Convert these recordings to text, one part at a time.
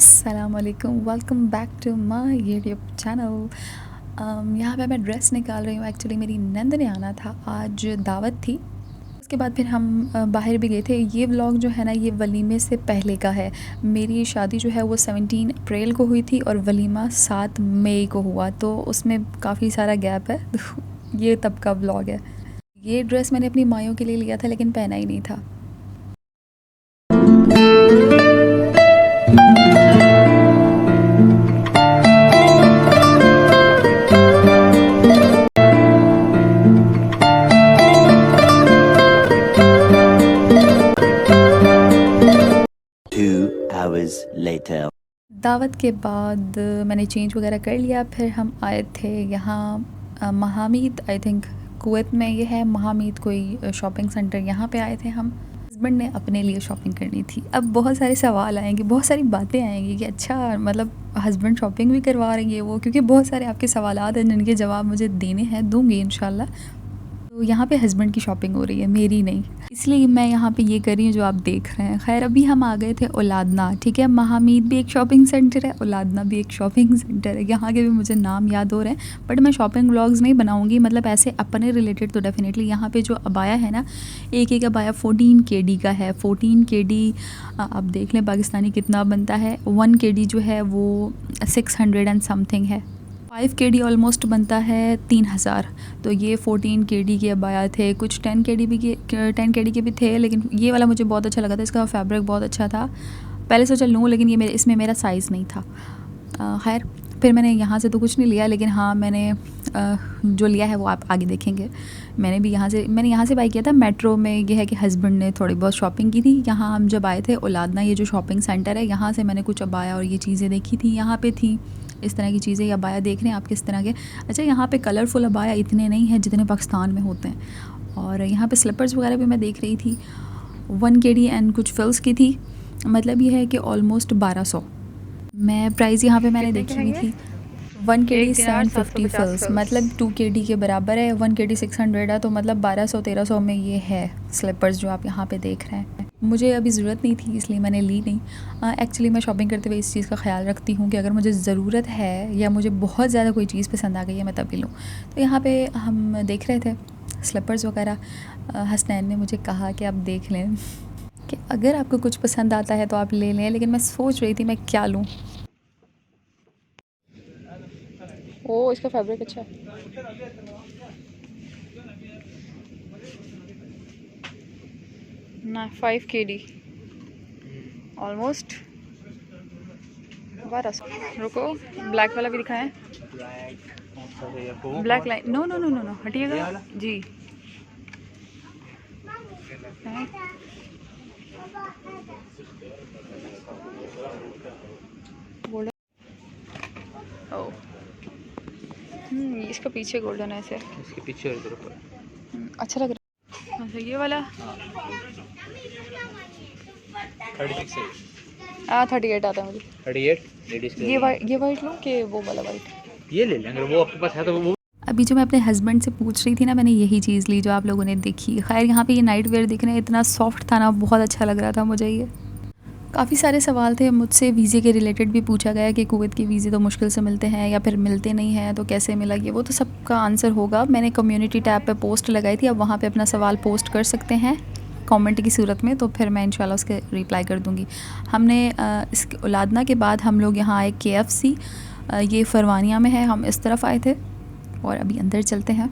अस्सलामुअलैकुम, welcome back to my YouTube channel. यहाँ पे मैं ड्रेस निकाल रही हूँ। एक्चुअली मेरी नंद ने आना था, आज दावत थी। उसके बाद फिर हम बाहर भी गए थे। ये व्लॉग जो है ना, ये वलीमे से पहले का है। मेरी शादी जो है वो 17 अप्रैल को हुई थी और वलीमा 7 मई को हुआ, तो उसमें काफ़ी सारा गैप है। ये तब का व्लॉग है। ये ड्रेस मैंने अपनी मायों के लिए लिया था लेकिन पहना ही नहीं था। 2 hours later. दावत के बाद मैंने चेंज वगैरह कर लिया। फिर हम आए थे यहाँ महामीद, आई थिंक कुवैत में ये है महामीद कोई शॉपिंग सेंटर, यहाँ पे आए थे हम। हस्बैंड ने अपने लिए शॉपिंग करनी थी। अब बहुत सारे सवाल आएंगे, बहुत सारी बातें आएंगी कि अच्छा मतलब हस्बैंड शॉपिंग भी करवा रहे हैं वो, क्योंकि बहुत सारे आपके सवालात हैं जिनके जवाब मुझे देने हैं, दूंगी इंशाल्लाह। तो यहाँ पे हस्बैंड की शॉपिंग हो रही है, मेरी नहीं, इसलिए मैं यहाँ पे ये कर रही हूँ जो आप देख रहे हैं। खैर अभी हम आ गए थे औलादना, ठीक है। महामीद भी एक शॉपिंग सेंटर है, औलादना भी एक शॉपिंग सेंटर है। यहाँ के भी मुझे नाम याद हो रहे हैं, बट मैं शॉपिंग व्लॉग्स नहीं बनाऊँगी, मतलब ऐसे अपने रिलेटेड तो डेफिनेटली। यहाँ पे जो अबाया है ना, एक अबाया 14 KD का है। 14 KD आप देख लें पाकिस्तानी कितना बनता है। 1 KD जो है वो 600 एंड समथिंग है। 5 KD ऑलमोस्ट बनता है 3000। तो ये 14 KD के अबाया थे। कुछ 10 KD के भी थे, लेकिन ये वाला मुझे बहुत अच्छा लगा था, इसका फैब्रिक बहुत अच्छा था। पहले सोचा लूँ लेकिन ये इसमें मेरा साइज़ नहीं था। खैर फिर मैंने यहाँ से तो कुछ नहीं लिया, लेकिन हाँ मैंने जो लिया है वो आप आगे देखेंगे। मैंने यहाँ से बाई किया था। मेट्रो में ये है कि हस्बैंड ने थोड़ी बहुत शॉपिंग की थी। यहाँ हम जब आए थे औलादना, ये जो शॉपिंग सेंटर है, यहाँ से मैंने कुछ अबाया और ये चीज़ें देखी थी। यहाँ पे थी इस तरह की चीज़ें। ये अबाया देख रहे हैं आप किस तरह के। अच्छा, यहाँ पे कलरफुल अबाया इतने नहीं हैं जितने पाकिस्तान में होते हैं। और यहाँ पे स्लिपर्स वगैरह भी मैं देख रही थी। 1 KD एंड कुछ फिल्स की थी। मतलब ये है कि ऑलमोस्ट 1200। मैं प्राइस यहाँ पे मैंने देखी हुई थी। 1 KD 750 फिल्स, मतलब 2 KD के बराबर है। 1 KD 600 है, तो मतलब 1200-1300 में ये है स्लिपर्स जो आप यहाँ पे देख रहे हैं। मुझे अभी ज़रूरत नहीं थी इसलिए मैंने ली नहीं। एक्चुअली मैं शॉपिंग करते हुए इस चीज़ का ख्याल रखती हूँ कि अगर मुझे ज़रूरत है या मुझे बहुत ज़्यादा कोई चीज़ पसंद आ गई है मैं तभी लूँ। तो यहाँ पे हम देख रहे थे स्लिपर्स वगैरह। हसनैन ने मुझे कहा कि आप देख लें कि अगर आपको कुछ पसंद आता है तो आप ले लें, लेकिन मैं सोच रही थी मैं क्या लूँ। ओ, इसका फैब्रिक अच्छा है ना। 5 KD ऑलमोस्ट 1200। रुको, ब्लैक वाला भी दिखाएं। Black line, no no no no no, हटिएगा जी। गोल्डन, ओ इसका पीछे गोल्डन है ऐसे, इसके पीछे और इधर ऊपर अच्छा लग रहा है। अच्छा, ये वाला 36 है। 38 आता है मुझे। 38 लेडीज के। ये वाइट लूँ कि वो वाला वाइट? ये ले लें अगर वो आपके पास है तो वो। अभी जो मैं अपने हस्बैंड से पूछ रही थी ना, मैंने यही चीज़ ली जो आप लोगों ने देखी। खैर यहाँ पे ये नाइट वेयर दिख रहे हैं, इतना सॉफ्ट था ना, बहुत अच्छा लग रहा था मुझे ये। काफ़ी सारे सवाल थे मुझसे, वीज़े के रिलेटेड भी पूछा गया कि कुवैत के वीज़े तो मुश्किल से मिलते हैं या फिर मिलते नहीं हैं, तो कैसे मिला ये वो, तो सबका आंसर होगा। मैंने कम्युनिटी टैब पे पोस्ट लगाई थी, अब वहाँ पे अपना सवाल पोस्ट कर सकते हैं कमेंट की सूरत में, तो फिर मैं इंशाल्लाह उसके रिप्लाई कर दूँगी। हमने इस औलादना के बाद हम लोग यहाँ आए KFC, ये फरवानिया में है। हम इस तरफ आए थे और अभी अंदर चलते हैं।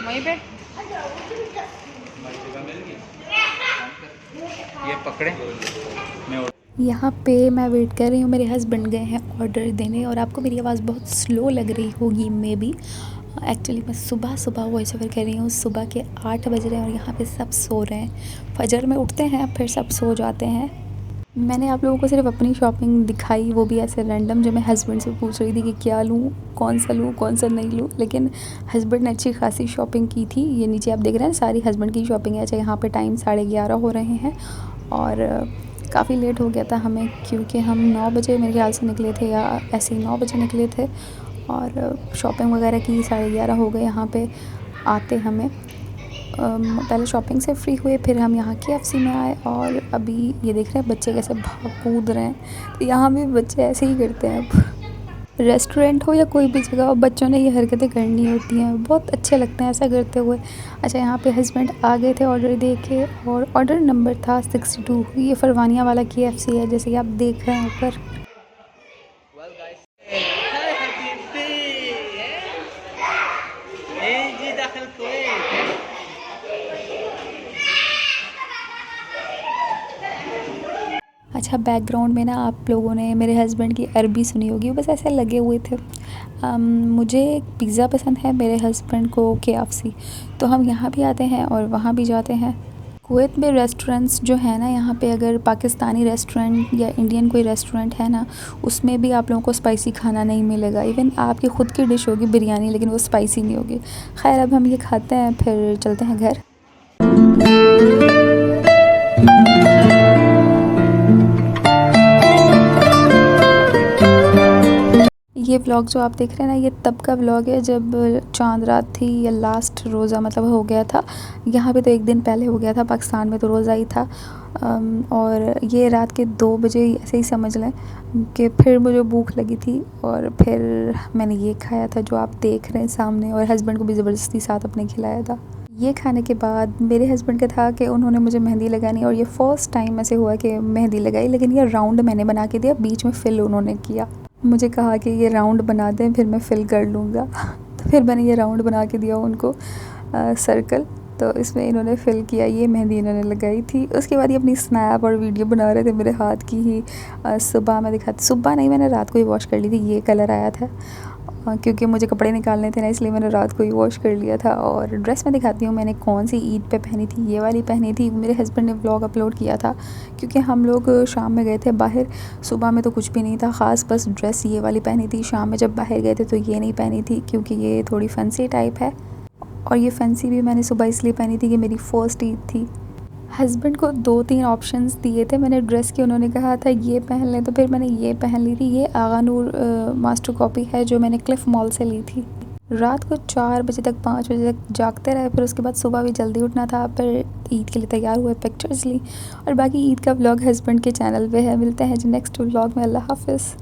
वहीं पे ये पकड़े मैं। यहाँ पे मैं वेट कर रही हूँ, मेरे हस्बैंड गए हैं ऑर्डर देने। और आपको मेरी आवाज़ बहुत स्लो लग रही होगी मे बी। एक्चुअली मैं सुबह वॉइस ओवर कर रही हूँ। सुबह के 8 बज रहे हैं और यहाँ पे सब सो रहे हैं। फजर में उठते हैं फिर सब सो जाते हैं। मैंने आप लोगों को सिर्फ अपनी शॉपिंग दिखाई, वो भी ऐसे रैंडम, जो मैं हस्बैंड से पूछ रही थी कि क्या लूँ, कौन सा नहीं लूँ। लेकिन हस्बैंड ने अच्छी खासी शॉपिंग की थी। ये नीचे आप देख रहे हैं सारी हस्बैंड की शॉपिंग है। अच्छा, यहाँ पे टाइम 11:30 हो रहे हैं और काफ़ी लेट हो गया था हमें, क्योंकि हम 9 बजे मेरे ख्याल से निकले थे, या ऐसे ही 9 बजे निकले थे। और शॉपिंग वगैरह की 11:30 हो गए यहाँ पे। आते हमें पहले शॉपिंग से फ्री हुए, फिर हम यहाँ KFC में आए और अभी ये देख रहे हैं बच्चे कैसे भाग कूद रहे हैं। तो यहाँ भी बच्चे ऐसे ही करते हैं। अब रेस्टोरेंट हो या कोई भी जगह हो, बच्चों ने ये हरकतें करनी होती हैं, बहुत अच्छे लगते हैं ऐसा करते हुए। अच्छा, यहाँ पे हस्बैंड आ गए थे ऑर्डर दे के और ऑर्डर नंबर था 62। ये फरवानिया वाला KFC है जैसे कि आप देख रहे हैं ऊपर। अच्छा, बैकग्राउंड में ना आप लोगों ने मेरे हस्बैंड की अरबी सुनी होगी, बस ऐसे लगे हुए थे। मुझे पिज़्ज़ा पसंद है, मेरे हस्बैंड को KFC। तो हम यहाँ भी आते हैं और वहाँ भी जाते हैं। कुवैत में रेस्टोरेंट्स जो है ना, यहाँ पे अगर पाकिस्तानी रेस्टोरेंट या इंडियन कोई रेस्टोरेंट है ना, उसमें भी आप लोगों को स्पाइसी खाना नहीं मिलेगा। इवन आपकी ख़ुद की डिश होगी बिरयानी, लेकिन वो स्पाइसी नहीं होगी। खैर, अब हम ये खाते हैं फिर चलते हैं घर। ये व्लॉग जो आप देख रहे हैं ना, ये तब का व्लॉग है जब चांद रात थी या लास्ट रोज़ा मतलब हो गया था। यहाँ पे तो एक दिन पहले हो गया था, पाकिस्तान में तो रोज़ा ही था। और ये रात के 2 बजे ऐसे ही समझ लें कि फिर मुझे भूख लगी थी और फिर मैंने ये खाया था जो आप देख रहे हैं सामने, और हस्बैंड को भी ज़बरदस्ती साथ अपने खिलाया था। ये खाने के बाद मेरे हस्बैंड का था कि उन्होंने मुझे मेहंदी लगानी, और ये फ़र्स्ट टाइम ऐसे हुआ कि मेहंदी लगाई, लेकिन ये राउंड मैंने बना के दिया, बीच में फ़िल उन्होंने किया। मुझे कहा कि ये राउंड बना दें फिर मैं फ़िल कर लूँगा। तो फिर मैंने ये राउंड बना के दिया उनको, सर्कल। तो इसमें इन्होंने फ़िल किया, ये मेहंदी इन्होंने लगाई थी। उसके बाद ये अपनी स्नैप और वीडियो बना रहे थे मेरे हाथ की ही। सुबह मैं दिखाती, सुबह नहीं, मैंने रात को ही वॉश कर ली थी। ये कलर आया था क्योंकि मुझे कपड़े निकालने थे ना, इसलिए मैंने रात को ही वॉश कर लिया था। और ड्रेस मैं दिखाती हूँ मैंने कौन सी ईद पे पहनी थी, ये वाली पहनी थी। मेरे हस्बैंड ने व्लॉग अपलोड किया था क्योंकि हम लोग शाम में गए थे बाहर, सुबह में तो कुछ भी नहीं था ख़ास, बस ड्रेस ये वाली पहनी थी। शाम में जब बाहर गए थे तो ये नहीं पहनी थी क्योंकि ये थोड़ी फैंसी टाइप है, और ये फैंसी भी मैंने सुबह इसलिए पहनी थी कि मेरी फ़र्स्ट ईद थी। हस्बैंड को 2-3 ऑप्शंस दिए थे मैंने ड्रेस के, उन्होंने कहा था ये पहन लें, तो फिर मैंने ये पहन ली थी। ये आगा नूर मास्टर कॉपी है जो मैंने क्लिफ मॉल से ली थी। रात को 4 बजे तक 5 बजे तक जागते रहे, फिर उसके बाद सुबह भी जल्दी उठना था। फिर ईद के लिए तैयार हुए, पिक्चर्स ली, और बाकी ईद का व्लॉग हस्बैंड के चैनल पे है। मिलते हैं जी नेक्स्ट व्लॉग में। अल्लाह हाफ़िज़।